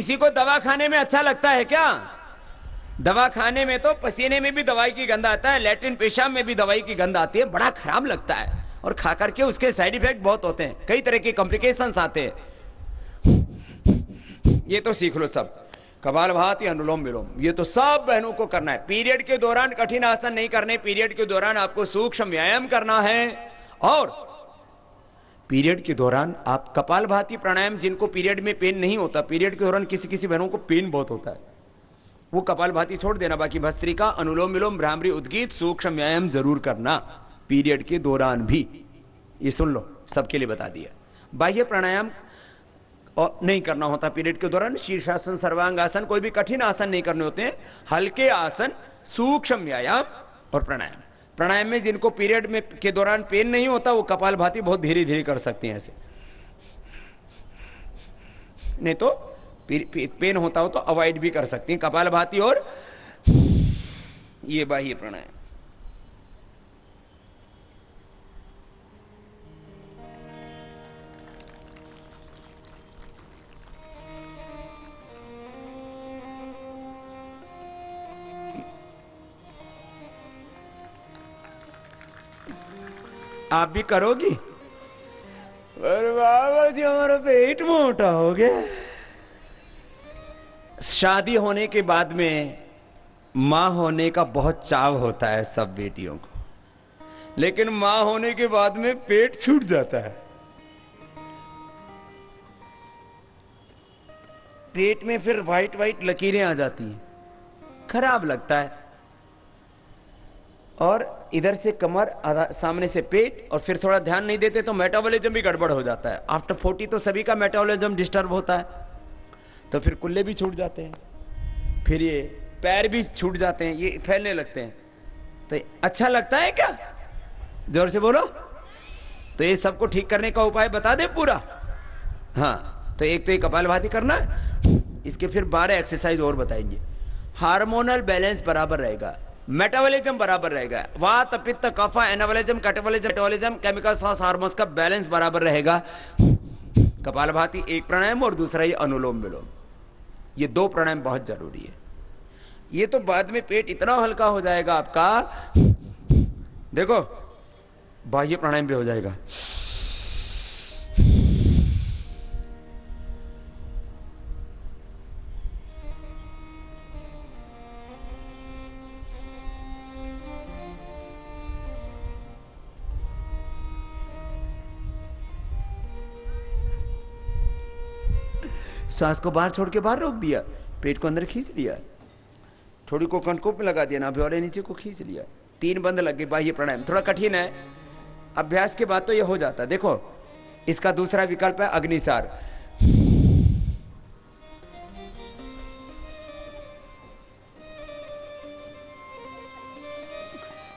किसी को दवा खाने में अच्छा लगता है क्या? दवा खाने में तो पसीने में भी दवाई की गंध आता है, लैट्रिन पेशाब में भी दवाई की गंध आती है, बड़ा खराब लगता है। और खा करके उसके साइड इफेक्ट बहुत होते हैं, कई तरह के कॉम्प्लिकेशंस आते हैं। ये तो सीख लो सब, कपालभाति, अनुलोम विलोम, ये तो सब बहनों को करना है। पीरियड के दौरान कठिन आसन नहीं करने, पीरियड के दौरान आपको सूक्ष्म व्यायाम करना है। और पीरियड के दौरान आप कपालभाति प्राणायाम, जिनको पीरियड में पेन नहीं होता, पीरियड के दौरान किसी किसी बहनों को पेन बहुत होता है, वो कपालभाति छोड़ देना, बाकी भस्त्रिका, अनुलोम विलोम, भ्रामरी, उद्गीत, सूक्ष्म व्यायाम जरूर करना पीरियड के दौरान भी। ये सुन लो, सबके लिए बता दिया। बाह्य प्राणायाम और नहीं करना होता पीरियड के दौरान, शीर्षासन, सर्वांगासन, कोई भी कठिन आसन नहीं करने होते हैं, हल्के आसन, सूक्ष्म व्यायाम और प्राणायाम। प्राणायाम में जिनको पीरियड में के दौरान पेन नहीं होता, वो कपालभाति बहुत धीरे धीरे कर सकते हैं ऐसे, नहीं तो पेन होता हो तो अवॉइड भी कर सकती हैं कपालभाति और ये बाह्य प्राणायाम। आप भी करोगी? अरे बाबा जी, हमारा पेट मोटा हो गया। शादी होने के बाद में मां होने का बहुत चाव होता है सब बेटियों को, लेकिन मां होने के बाद में पेट छूट जाता है। पेट में फिर वाइट वाइट लकीरें आ जाती हैं, खराब लगता है। और इधर से कमर, सामने से पेट, और फिर थोड़ा ध्यान नहीं देते तो मेटाबॉलिज्म भी गड़बड़ हो जाता है। आफ्टर 40 तो सभी का मेटाबॉलिज्म डिस्टर्ब होता है, तो फिर कुल्ले भी छूट जाते हैं, फिर ये पैर भी छूट जाते हैं, ये फैलने लगते हैं। तो अच्छा लगता है क्या? जोर से बोलो। तो ये सबको ठीक करने का उपाय बता दे पूरा। हाँ, तो एक तो ये कपालभाति करना, इसके फिर 12 एक्सरसाइज और बताएंगे। हार्मोनल बैलेंस बराबर रहेगा, मेटाबॉलिज्म बराबर रहेगा, वात पित्त कफ एनाबॉलिज्म कैटाबॉलिज्म केमिकल्स और हार्मोन्स का बैलेंस बराबर रहेगा। कपालभाति एक प्राणायाम और दूसरा ये अनुलोम विलोम, ये 2 प्राणायाम बहुत जरूरी है। ये तो बाद में पेट इतना हल्का हो जाएगा आपका, देखो बाह्य प्राणायाम भी हो जाएगा। सांस को बाहर छोड़ के बाहर रोक दिया, पेट को अंदर खींच लिया, थोड़ी को कंठकोप में लगा दिया, नाभि वाले नीचे को खींच लिया, 3 बंद लग गए। बाह्य प्राणायाम थोड़ा कठिन है, अभ्यास के बाद तो ये हो जाता है। देखो इसका दूसरा विकल्प है अग्निसार।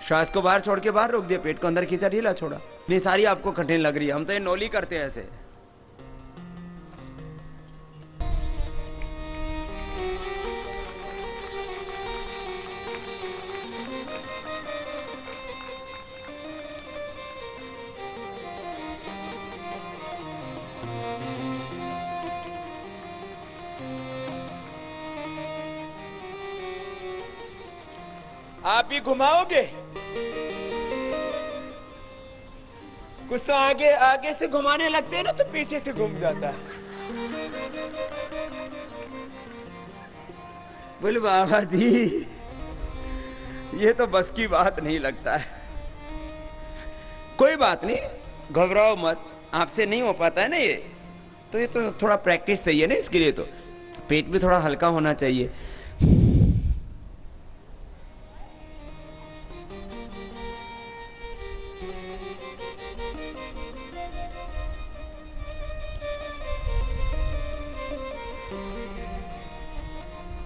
श्वास को बाहर छोड़ के बाहर रोक दिया, पेट को अंदर खींचा, ढीला छोड़ा। ये सारी आपको कठिन लग रही है, हम तो ये नोली करते हैं ऐसे। आप भी घुमाओगे? कुछ तो आगे आगे से घुमाने लगते हैं ना, तो पीछे से घूम जाता है। बोले बाबा जी, ये तो बस की बात नहीं लगता है। कोई बात नहीं, घबराओ मत, आपसे नहीं हो पाता है ना ये, तो ये तो थोड़ा प्रैक्टिस चाहिए ना इसके लिए। तो पेट भी थोड़ा हल्का होना चाहिए।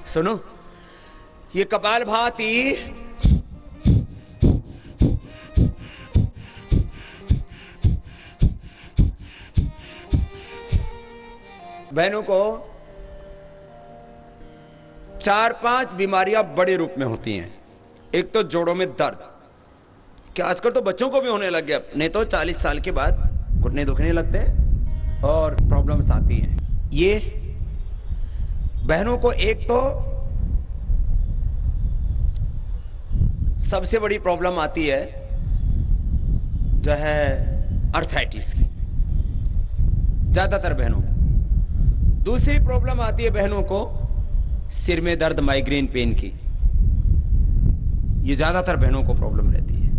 सुनो, ये कपालभाति बहनों को 4-5 बीमारियां बड़े रूप में होती हैं। एक तो जोड़ों में दर्द, क्या आजकल तो बच्चों को भी होने लग गया, नहीं तो 40 साल के बाद घुटने दुखने लगते हैं और प्रॉब्लम्स आती हैं। ये बहनों को एक तो सबसे बड़ी प्रॉब्लम आती है जो है अर्थराइटिस की, ज्यादातर बहनों को। दूसरी प्रॉब्लम आती है बहनों को सिर में दर्द, माइग्रेन पेन की। ये ज्यादातर बहनों को प्रॉब्लम रहती है।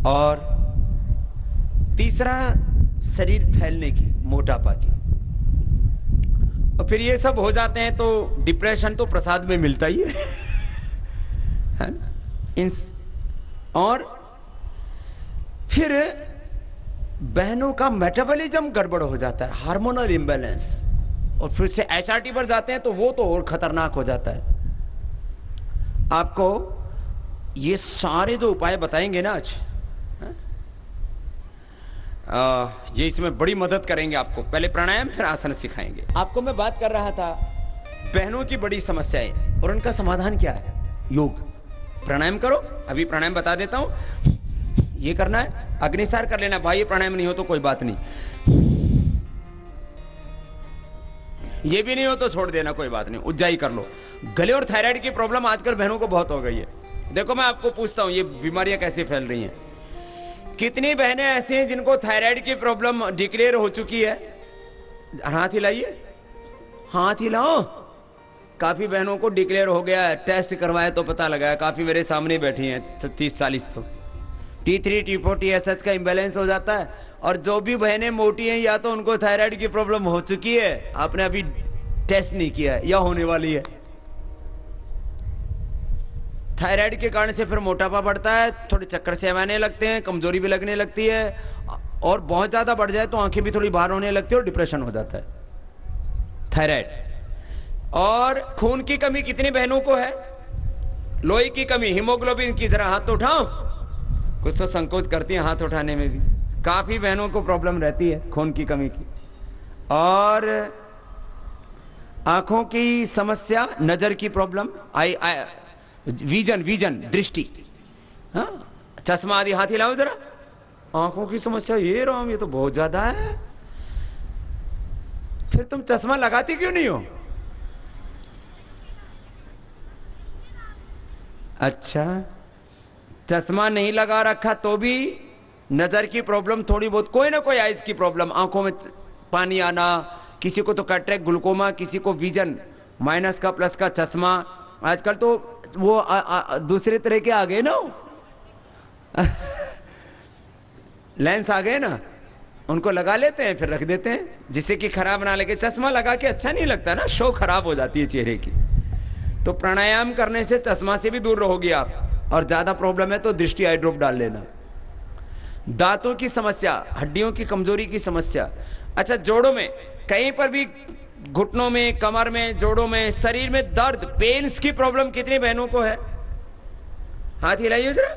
और तीसरा शरीर फैलने की, मोटापा की। और फिर ये सब हो जाते हैं तो डिप्रेशन तो प्रसाद में मिलता ही है ना? और फिर बहनों का मेटाबॉलिज्म गड़बड़ हो जाता है, हार्मोनल इंबैलेंस। और फिर से एचआरटी पर जाते हैं तो वो तो और खतरनाक हो जाता है। आपको ये सारे जो उपाय बताएंगे ना आज, ये इसमें बड़ी मदद करेंगे आपको। पहले प्राणायाम फिर आसन सिखाएंगे आपको। मैं बात कर रहा था बहनों की बड़ी समस्याएं और उनका समाधान क्या है। योग, प्राणायाम करो। अभी प्राणायाम बता देता हूं। ये करना है, अग्निसार कर लेना। भाई प्राणायाम नहीं हो तो कोई बात नहीं, ये भी नहीं हो तो छोड़ देना, कोई बात नहीं, उज्जाई कर लो। गले और थायराइड की प्रॉब्लम आजकल बहनों को बहुत हो गई है। देखो मैं आपको पूछता हूं, ये बीमारियां कैसे फैल रही हैं। कितनी बहनें ऐसी हैं जिनको थायराइड की प्रॉब्लम डिक्लेयर हो चुकी है? हाथ हिलाइए, हाथ हिलाओ। काफी बहनों को डिक्लेयर हो गया है, टेस्ट करवाए तो पता लगा है। काफी मेरे सामने बैठी हैं 30-40 तो T3 T4 TSH का इंबैलेंस हो जाता है। और जो भी बहनें मोटी हैं या तो उनको थायराइड की प्रॉब्लम हो चुकी है, आपने अभी टेस्ट नहीं किया है, या होने वाली है। थायराइड के कारण से फिर मोटापा बढ़ता है, थोड़े चक्कर से आने लगते हैं, कमजोरी भी लगने लगती है, और बहुत ज्यादा बढ़ जाए तो आंखें भी थोड़ी बाहर होने लगती है और डिप्रेशन हो जाता है। थायराइड। और खून की कमी कितनी बहनों को है? लोहे की कमी, हीमोग्लोबिन की। जरा हाथ तो उठाओ। कुछ तो संकोच करती हैं हाथ उठाने में भी। काफी बहनों को प्रॉब्लम रहती है खून की कमी की। और आंखों की समस्या, नजर की प्रॉब्लम, विजन, दृष्टि, हाँ, चश्मा आदि। हाथ हिलाओ जरा। आंखों की समस्या, ये राम, ये तो बहुत ज्यादा है। फिर तुम चश्मा लगाती क्यों नहीं हो? अच्छा, चश्मा नहीं लगा रखा तो भी नजर की प्रॉब्लम थोड़ी बहुत, कोई ना कोई आइज की प्रॉब्लम, आंखों में पानी आना, किसी को तो कैटरेक्ट, ग्लूकोमा, किसी को विजन माइनस का प्लस का चश्मा। आजकल तो वो दूसरे तरह के आ गए ना लेंस आ गए ना, उनको लगा लेते हैं फिर रख देते हैं, जिससे कि खराब ना लगे। चश्मा लगा के अच्छा नहीं लगता ना, शो खराब हो जाती है चेहरे की। तो प्राणायाम करने से चश्मा से भी दूर रहोगे आप। और ज्यादा प्रॉब्लम है तो दृष्टि आई ड्रॉप डाल लेना। दांतों की समस्या, हड्डियों की कमजोरी की समस्या। अच्छा, जोड़ों में, कहीं पर भी, घुटनों में, कमर में, जोड़ों में, शरीर में दर्द, पेन्स की प्रॉब्लम कितनी बहनों को है? हाथ हिलाइए जरा।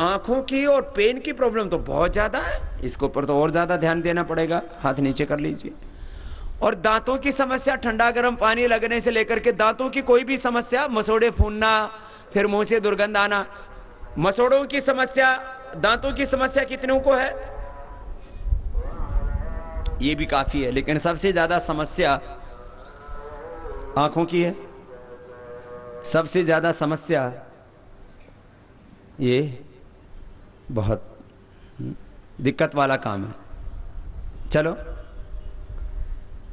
आंखों की और पेन की प्रॉब्लम तो बहुत ज्यादा है, इसके ऊपर तो और ज्यादा ध्यान देना पड़ेगा। हाथ नीचे कर लीजिए। और दांतों की समस्या, ठंडा गर्म पानी लगने से लेकर के दांतों की कोई भी समस्या, मसोड़े फूलना, फिर मुंह से दुर्गंध आना, मसोड़ों की समस्या, दांतों की समस्या कितनों को है? ये भी काफी है, लेकिन सबसे ज्यादा समस्या आंखों की है। सबसे ज्यादा समस्या ये बहुत दिक्कत वाला काम है। चलो,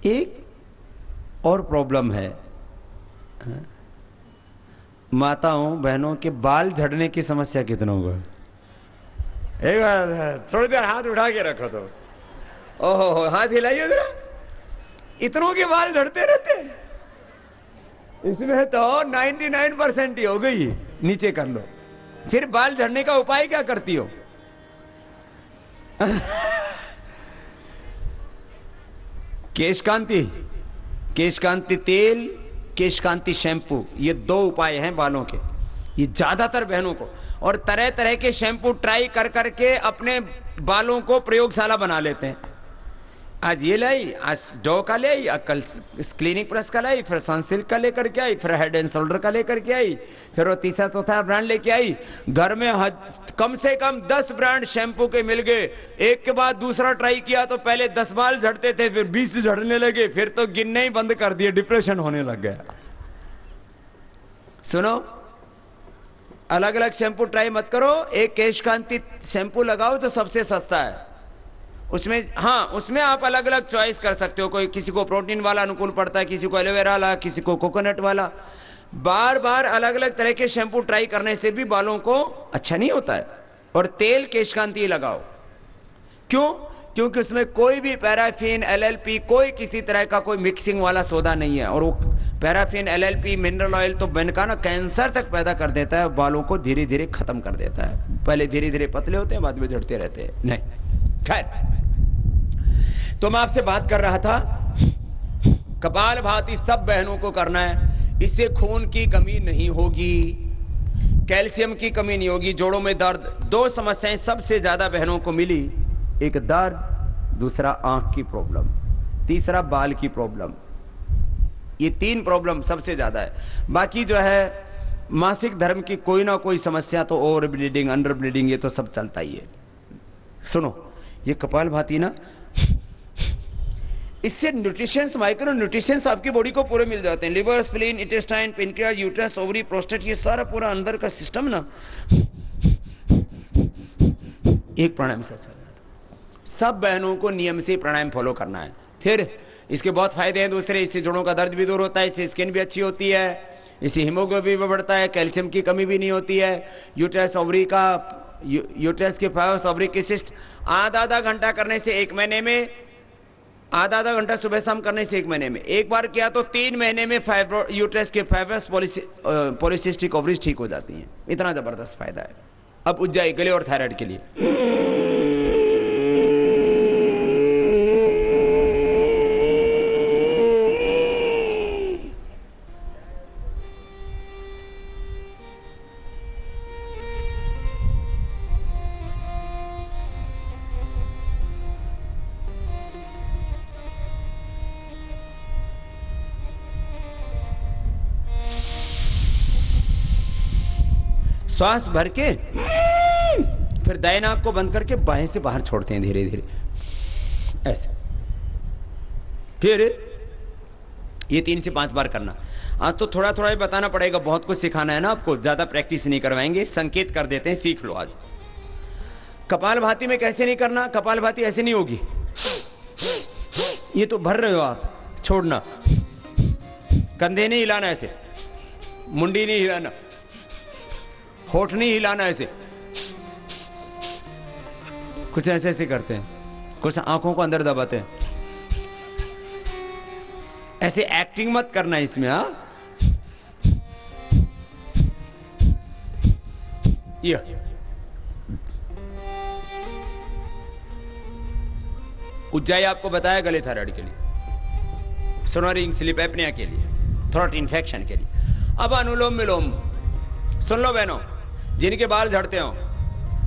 एक और प्रॉब्लम है, माताओं बहनों के बाल झड़ने की समस्या कितनों को? एक बार थोड़ी देर हाथ उठा के रखो तो, ओहो, हाथ हिलाइए जरा। इतनों के बाल झड़ते रहते हैं, इसमें तो 99% ही हो गई। नीचे कर लो। फिर बाल झड़ने का उपाय क्या करती हो? केशकांति, केशकांति तेल, केशकांति शैम्पू, ये 2 उपाय हैं बालों के। ये ज्यादातर बहनों को, और तरह तरह के शैम्पू ट्राई कर करके अपने बालों को प्रयोगशाला बना लेते हैं। आज ये लाई, आज डो का ले आई, कल क्लिनिक प्लस का लाई, फिर सनसिल्क का लेकर के आई, फिर हेड एंड शोल्डर का लेकर के आई, फिर वो तीसरा चौथा ब्रांड लेके आई। घर में कम से कम 10 ब्रांड शैम्पू के मिल गए। एक के बाद दूसरा ट्राई किया तो पहले 10 बाल झड़ते थे, फिर 20 झड़ने लगे, फिर तो गिनने ही बंद कर दिए, डिप्रेशन होने लग गया। सुनो, अलग अलग शैम्पू ट्राई मत करो, एक केश कांति शैम्पू लगाओ जो सबसे सस्ता है। उसमें हाँ, उसमें आप अलग अलग चॉइस कर सकते हो, कोई किसी को प्रोटीन वाला अनुकूल पड़ता है, किसी को एलोवेरा वाला, किसी को कोकोनट वाला। बार बार अलग अलग तरह के शैम्पू ट्राई करने से भी बालों को अच्छा नहीं होता है। और तेल केश कांति लगाओ। क्यों? क्योंकि उसमें कोई भी पैराफिन, एलएलपी, कोई किसी तरह का कोई मिक्सिंग वाला सोडा नहीं है। और वो पैराफिन, एलएलपी, मिनरल ऑयल तो बन का ना कैंसर तक पैदा कर देता है, बालों को धीरे धीरे खत्म कर देता है। पहले धीरे धीरे पतले होते हैं, बाद में झड़ते रहते हैं। नहीं, खैर, तो मैं आपसे बात कर रहा था, कपालभाति सब बहनों को करना है। इससे खून की कमी नहीं होगी, कैल्शियम की कमी नहीं होगी, जोड़ों में दर्द। 2 समस्याएं सबसे ज्यादा बहनों को मिली, एक दर्द, दूसरा आंख की प्रॉब्लम, तीसरा बाल की प्रॉब्लम। ये 3 प्रॉब्लम सबसे ज्यादा है। बाकी जो है मासिक धर्म की कोई ना कोई समस्या, तो ओवर ब्लीडिंग, अंडर ब्लीडिंग, ये तो सब चलता ही है। सुनो, ये कपालभाति ना, इससे न्यूट्रिशंस, माइक्रो न्यूट्रिशंस आपकी बॉडी को पूरे मिल जाते हैं। Liver, spleen, intestine, pancreas, uterus, ovary, prostate, ये सारा पूरा अंदर का सिस्टम ना एक प्राणायाम से अच्छा जाता है। सब बहनों को नियम से प्राणायाम फॉलो करना है। फिर इसके बहुत फायदे हैं दूसरे, इससे जोड़ों का दर्द भी दूर होता है, इससे स्किन भी अच्छी होती है, इससे हीमोग्लोबिन भी बढ़ता है, कैल्शियम की कमी भी नहीं होती है। यूट्रस, ओवरी का, यूट्रस के फाइब्रोस, ओवरी की सिस्ट, आधा घंटा करने से 1 महीने में, आधा घंटा सुबह शाम करने से 1 महीने में, एक बार किया तो 3 महीने में यूट्रस के फाइब्रोस, पॉलीसिस्टिक ओवरीज ठीक हो जाती हैं। इतना जबरदस्त फायदा है। अब उज्जाई गले और थायराइड के लिए श्वास भर के फिर दाएं नाक को बंद करके बाएं से बाहर छोड़ते हैं धीरे धीरे, ऐसे। फिर ये 3 से 5 बार करना। आज तो थोड़ा थोड़ा ही बताना पड़ेगा, बहुत कुछ सिखाना है ना आपको, ज्यादा प्रैक्टिस नहीं करवाएंगे, संकेत कर देते हैं, सीख लो आज। कपालभाति में कैसे नहीं करना, कपालभाति ऐसे नहीं होगी, ये तो भर रहे हो आप, छोड़ना, कंधे नहीं हिलाना, ऐसे मुंडी नहीं हिलाना, होठ नहीं हिलाना, ऐसे कुछ ऐसे ऐसे करते हैं, कुछ आंखों को अंदर दबाते हैं, ऐसे एक्टिंग मत करना इसमें। हाँ, ये उज्जाई आपको बताया गले थायराइड के लिए, स्नोरिंग, स्लीप एपनिया के लिए, थ्रोट इन्फेक्शन के लिए। अब अनुलोम विलोम सुन लो बहनों, जिनके बाल झड़ते हो,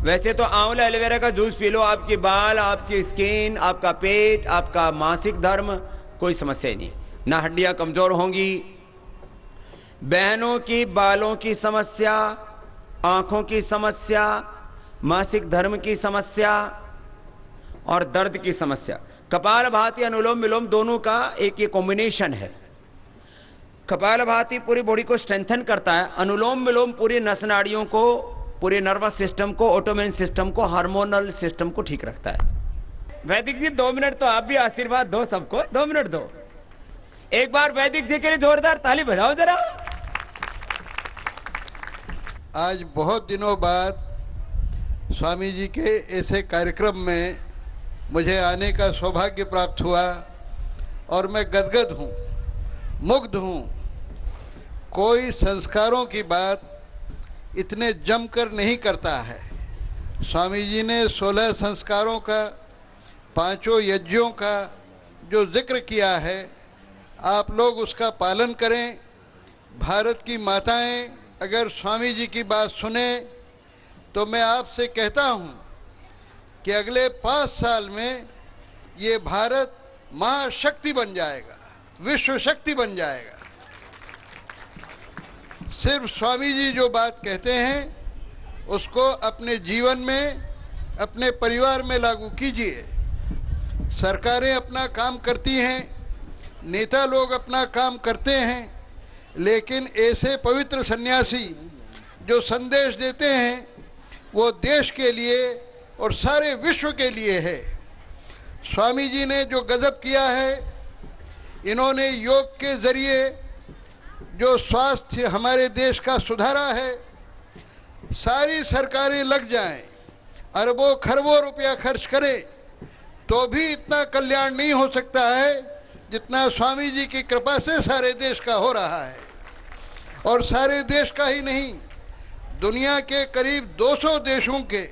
वैसे तो आंवला एलोवेरा का जूस पी लो, आपके बाल, आपकी स्किन, आपका पेट, आपका मासिक धर्म, कोई समस्या ही नहीं, ना हड्डियां कमजोर होंगी। बहनों की बालों की समस्या, आंखों की समस्या, मासिक धर्म की समस्या और दर्द की समस्या, कपालभाति, अनुलोम विलोम दोनों का एक ये कॉम्बिनेशन है। कपालभाति पूरी बॉडी को स्ट्रेंथन करता है, अनुलोम विलोम पूरी नस नाड़ियों को, पूरे नर्वस सिस्टम को, ऑटोमेन सिस्टम को, हार्मोनल सिस्टम को ठीक रखता है। वैदिक जी 2 मिनट तो आप भी आशीर्वाद दो सबको, 2 मिनट दो। एक बार वैदिक जी के लिए जोरदार ताली बजाओ जरा। आज बहुत दिनों बाद स्वामी जी के ऐसे कार्यक्रम में मुझे आने का सौभाग्य प्राप्त हुआ और मैं गदगद हूं, मुग्ध हूं। कोई संस्कारों की बात इतने जमकर नहीं करता है। स्वामी जी ने 16 संस्कारों का, 5 यज्ञों का जो जिक्र किया है, आप लोग उसका पालन करें। भारत की माताएं अगर स्वामी जी की बात सुने तो मैं आपसे कहता हूं कि अगले 5 साल में ये भारत महाशक्ति बन जाएगा, विश्व शक्ति बन जाएगा। सिर्फ स्वामी जी जो बात कहते हैं उसको अपने जीवन में, अपने परिवार में लागू कीजिए। सरकारें अपना काम करती हैं, नेता लोग अपना काम करते हैं, लेकिन ऐसे पवित्र सन्यासी जो संदेश देते हैं वो देश के लिए और सारे विश्व के लिए है। स्वामी जी ने जो गजब किया है, इन्होंने योग के जरिए जो स्वास्थ्य हमारे देश का सुधारा है, सारी सरकारें लग जाएं, अरबों खरबों रुपया खर्च करें तो भी इतना कल्याण नहीं हो सकता है जितना स्वामी जी की कृपा से सारे देश का हो रहा है। और सारे देश का ही नहीं, दुनिया के करीब 200 देशों के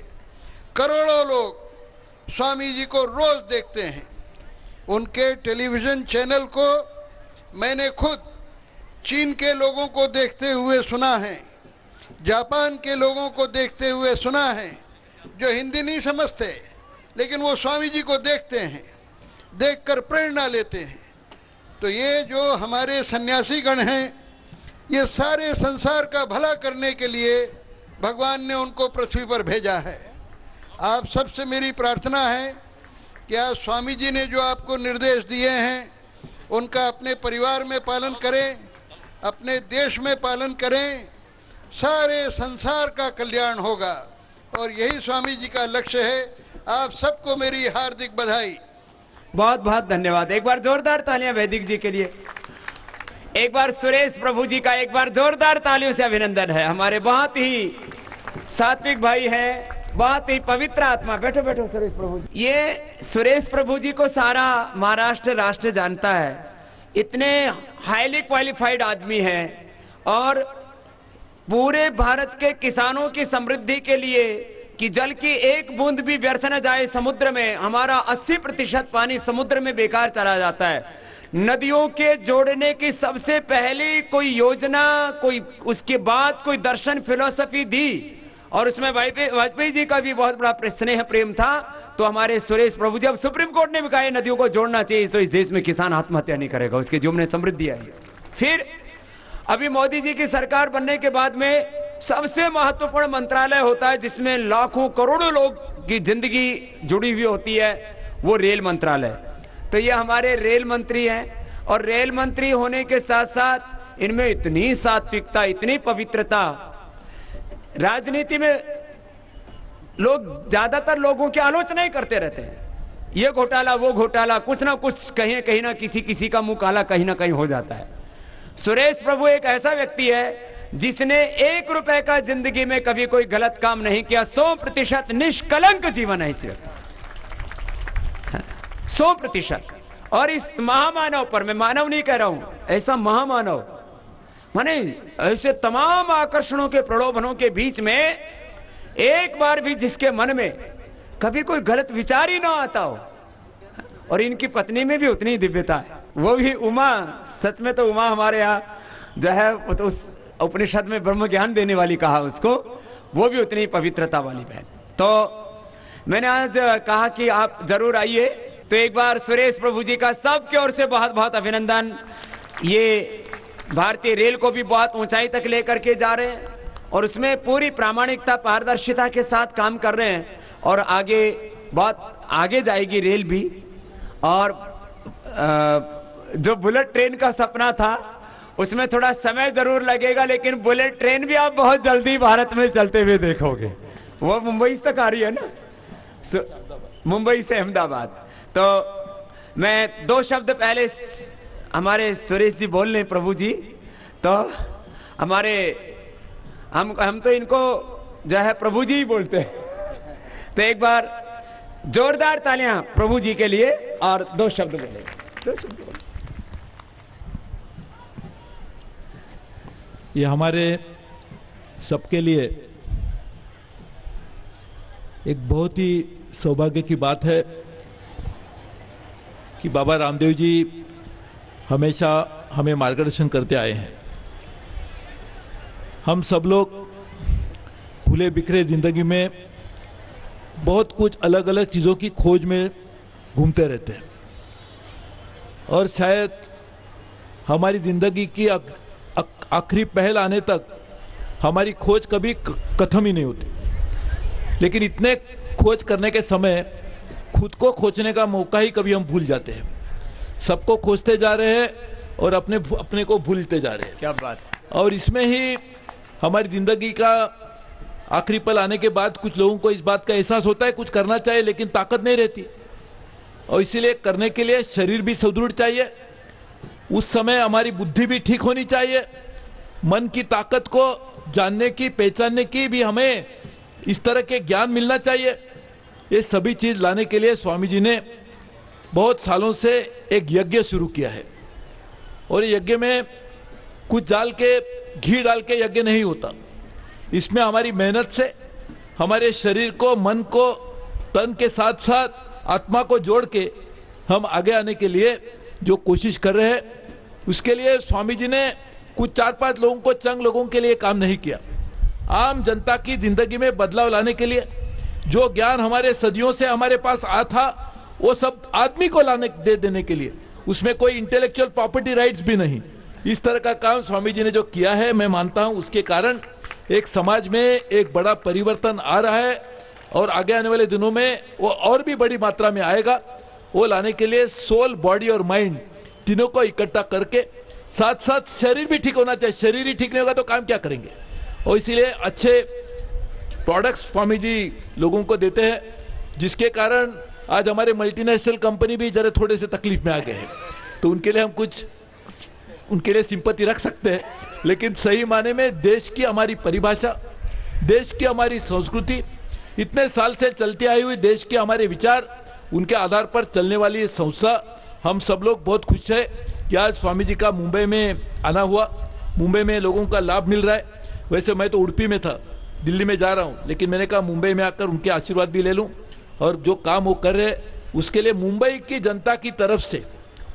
करोड़ों लोग स्वामी जी को रोज देखते हैं। उनके टेलीविजन चैनल को मैंने खुद चीन के लोगों को देखते हुए सुना है, जापान के लोगों को देखते हुए सुना है, जो हिंदी नहीं समझते लेकिन वो स्वामी जी को देखते हैं, देखकर प्रेरणा लेते हैं। तो ये जो हमारे सन्यासी गण हैं, ये सारे संसार का भला करने के लिए भगवान ने उनको पृथ्वी पर भेजा है। आप सबसे मेरी प्रार्थना है कि आज स्वामी जी ने जो आपको निर्देश दिए हैं उनका अपने परिवार में पालन करें, अपने देश में पालन करें, सारे संसार का कल्याण होगा और यही स्वामी जी का लक्ष्य है। आप सबको मेरी हार्दिक बधाई। बहुत बहुत धन्यवाद। एक बार जोरदार तालियां वैदिक जी के लिए। एक बार सुरेश प्रभु जी का एक बार जोरदार तालियों से अभिनंदन है। हमारे बहुत ही सात्विक भाई हैं, बहुत ही पवित्र आत्मा। बैठो बैठो सुरेश प्रभु जी। ये सुरेश प्रभु जी को सारा महाराष्ट्र राष्ट्र जानता है, इतने हाईली क्वालिफाइड आदमी हैं और पूरे भारत के किसानों की समृद्धि के लिए कि जल की एक बूंद भी व्यर्थ न जाए समुद्र में। हमारा 80% पानी समुद्र में बेकार चला जाता है। नदियों के जोड़ने की सबसे पहली कोई योजना, कोई उसके बाद कोई दर्शन फिलॉसफी दी और उसमें वाजपेयी जी का भी बहुत बड़ा स्नेह प्रेम था। तो हमारे सुरेश प्रभु जी, अब सुप्रीम कोर्ट ने भी कहा नदियों को जोड़ना चाहिए तो इस देश में किसान आत्महत्या नहीं करेगा, उसके जीवन में समृद्धि आई। फिर अभी मोदी जी की सरकार बनने के बाद में सबसे महत्वपूर्ण मंत्रालय होता है जिसमें लाखों करोड़ों लोग की जिंदगी जुड़ी हुई होती है, वो रेल मंत्रालय। तो ये हमारे रेल मंत्री हैं और रेल मंत्री होने के साथ साथ इनमें इतनी सात्विकता, इतनी पवित्रता। राजनीति में लोग ज्यादातर लोगों की आलोचना ही करते रहते हैं, ये घोटाला वो घोटाला, कुछ ना कुछ कहीं ना किसी का मुंह काला कहीं ना कहीं हो जाता है। सुरेश प्रभु एक ऐसा व्यक्ति है जिसने 1 रुपए का जिंदगी में कभी कोई गलत काम नहीं किया। 100% निष्कलंक जीवन है इस व्यक्ति, 100%। और इस महामानव पर, मैं मानव नहीं कह रहा हूं, ऐसा महामानव माने ऐसे तमाम आकर्षणों के प्रलोभनों के बीच में एक बार भी जिसके मन में कभी कोई गलत विचार ही ना आता हो। और इनकी पत्नी में भी उतनी दिव्यता है, वो भी उमा। सच में तो उमा हमारे यहाँ जो है वो तो उस उपनिषद में ब्रह्म ज्ञान देने वाली कहा उसको, वो भी उतनी पवित्रता वाली बहन। तो मैंने आज कहा कि आप जरूर आइए। तो एक बार सुरेश प्रभु जी का सबकी ओर से बहुत बहुत अभिनंदन। ये भारतीय रेल को भी बहुत ऊंचाई तक लेकर के जा रहे हैं और उसमें पूरी प्रामाणिकता पारदर्शिता के साथ काम कर रहे हैं और आगे बहुत आगे जाएगी रेल भी। और जो बुलेट ट्रेन का सपना था उसमें थोड़ा समय जरूर लगेगा, लेकिन बुलेट ट्रेन भी आप बहुत जल्दी भारत में चलते हुए देखोगे। वो मुंबई तक आ रही है ना, मुंबई से अहमदाबाद। तो मैं 2 शब्द पहले हमारे सुरेश जी बोल रहे प्रभु जी, तो हमारे हम तो इनको जो है प्रभु जी ही बोलते हैं। तो एक बार जोरदार तालियां प्रभु जी के लिए और 2 शब्द बोले। 2 शब्द बोले। ये हमारे सबके लिए एक बहुत ही सौभाग्य की बात है कि बाबा रामदेव जी हमेशा हमें मार्गदर्शन करते आए हैं। हम सब लोग भूले बिखरे जिंदगी में बहुत कुछ अलग अलग चीजों की खोज में घूमते रहते हैं और शायद हमारी जिंदगी की आखिरी पहल आने तक हमारी खोज कभी खत्म ही नहीं होती। लेकिन इतने खोज करने के समय खुद को खोजने का मौका ही कभी हम भूल जाते हैं। सबको खोजते जा रहे हैं और अपने को भूलते जा रहे हैं। क्या बात। और इसमें ही हमारी जिंदगी का आखिरी पल आने के बाद कुछ लोगों को इस बात का एहसास होता है कुछ करना चाहिए लेकिन ताकत नहीं रहती, और इसीलिए करने के लिए शरीर भी सुदृढ़ चाहिए, उस समय हमारी बुद्धि भी ठीक होनी चाहिए, मन की ताकत को जानने की पहचानने की भी हमें इस तरह के ज्ञान मिलना चाहिए। ये सभी चीज लाने के लिए स्वामी जी ने बहुत सालों से एक यज्ञ शुरू किया है, और ये यज्ञ में कुछ डाल के घी डाल के यज्ञ नहीं होता। इसमें हमारी मेहनत से हमारे शरीर को, मन को, तन के साथ साथ आत्मा को जोड़ के हम आगे आने के लिए जो कोशिश कर रहे हैं, उसके लिए स्वामी जी ने कुछ 4-5 लोगों को, चंद लोगों के लिए काम नहीं किया। आम जनता की जिंदगी में बदलाव लाने के लिए जो ज्ञान हमारे सदियों से हमारे पास आ था, वो सब आदमी को लाने दे देने के लिए, उसमें कोई इंटेलेक्चुअल प्रॉपर्टी राइट्स भी नहीं। इस तरह का काम स्वामी जी ने जो किया है, मैं मानता हूं उसके कारण एक समाज में एक बड़ा परिवर्तन आ रहा है, और आगे आने वाले दिनों में वो और भी बड़ी मात्रा में आएगा। वो लाने के लिए सोल, बॉडी और माइंड तीनों को इकट्ठा करके, साथ साथ शरीर भी ठीक होना चाहिए। शरीर ही ठीक नहीं होगा तो काम क्या करेंगे। और इसीलिए अच्छे प्रोडक्ट्स स्वामी जी लोगों को देते हैं, जिसके कारण आज हमारे मल्टीनेशनल कंपनी भी जरा थोड़े से तकलीफ में आ गए हैं। तो उनके लिए हम कुछ उनके लिए सिंपैथी रख सकते हैं, लेकिन सही माने में देश की हमारी परिभाषा, देश की हमारी संस्कृति, इतने साल से चलती आई हुई देश के हमारे विचार, उनके आधार पर चलने वाली ये संस्था, हम सब लोग बहुत खुश हैं कि आज स्वामी जी का मुंबई में आना हुआ। मुंबई में लोगों का लाभ मिल रहा है। वैसे मैं तो उड़पी में था, दिल्ली में जा रहा हूं, लेकिन मैंने कहा मुंबई में आकर उनके आशीर्वाद भी ले लूं, और जो काम वो कर रहे हैं उसके लिए मुंबई की जनता की तरफ से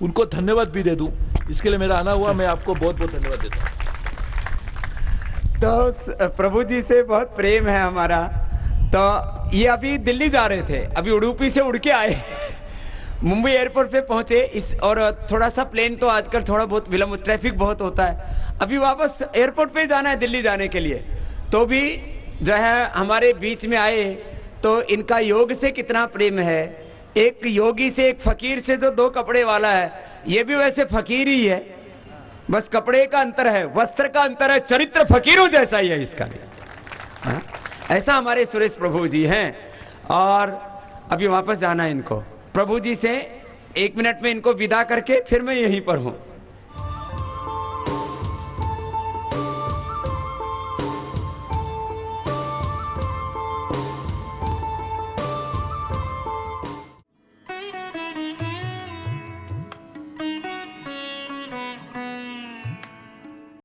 उनको धन्यवाद भी दे दूं। इसके लिए मेरा आना हुआ, मैं आपको बहुत बहुत धन्यवाद देता हूं। तो प्रभु जी से बहुत प्रेम है हमारा। तो ये अभी दिल्ली जा रहे थे, अभी उडुपी से उड़ के आए, मुंबई एयरपोर्ट पे पहुंचे। और थोड़ा सा प्लेन तो आजकल थोड़ा बहुत विलंब, ट्रैफिक बहुत होता है, अभी वापस एयरपोर्ट पे जाना है दिल्ली जाने के लिए। तो भी जो है हमारे बीच में आए, तो इनका योग से कितना प्रेम है। एक योगी से, एक फकीर से जो 2 कपड़े वाला है, ये भी वैसे फकीर ही है, बस कपड़े का अंतर है, वस्त्र का अंतर है, चरित्र फकीरों जैसा ही है इसका भी। हाँ? ऐसा हमारे सुरेश प्रभु जी हैं। और अभी वापस जाना है इनको। प्रभु जी से 1 मिनट में इनको विदा करके फिर मैं यहीं पर हूं।